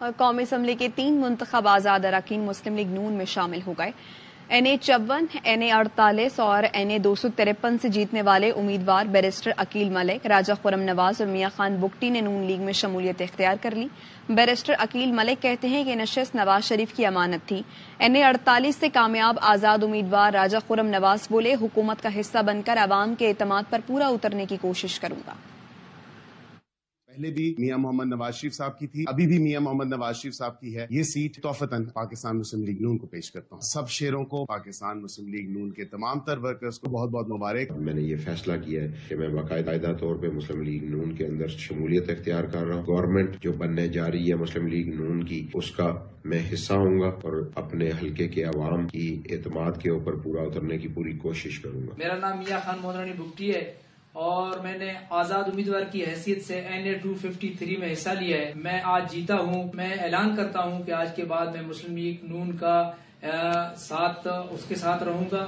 قومی اسمبلی کے 3 منتخب آزاد اراکین مسلم لیگ نون میں شامل ہو گئے۔ NA 54، NA 48 اور NA 253 سے جیتنے والے امیدوار بیرسٹر عقیل ملک، راجہ خرم نواز اور میاں خان بگٹی نے نون لیگ میں شمولیت اختیار کر لی۔ بیرسٹر عقیل ملک کہتے ہیں کہ نشست نواز شریف کی امانت تھی۔ NA 48 سے کامیاب آزاد امیدوار راجہ خرم نواز بولے، حکومت کا حصہ بن کر عوام کے اعتماد پر پورا اترنے کی کوشش کروں گا۔ پہلے بھی میاں محمد نواز شریف صاحب کی تھی، ابھی بھی میاں محمد نواز شریف صاحب کی ہے۔ یہ سیٹ توفتاً پاکستان مسلم لیگ نون کو پیش کرتا ہوں۔ سب شیروں کو، پاکستان مسلم لیگ نون کے تمام تر ورکرز کو بہت بہت مبارک۔ میں نے یہ فیصلہ کیا ہے کہ میں باقاعدہ طور پہ مسلم لیگ نون کے اندر شمولیت اختیار کر رہا ہوں۔ گورنمنٹ جو بننے جا رہی ہے مسلم لیگ نون کی، اس کا میں حصہ ہوں گا اور اپنے حلقے کے عوام کی اعتماد کے اوپر پورا اترنے کی پوری کوشش کروں گا۔ میرا نام میاں خان مودرانی بگٹی ہے اور میں نے آزاد امیدوار کی حیثیت سے NA 253 میں حصہ لیا ہے۔ میں آج جیتا ہوں۔ میں اعلان کرتا ہوں کہ آج کے بعد میں مسلم لیگ نون کا اس کے ساتھ رہوں گا۔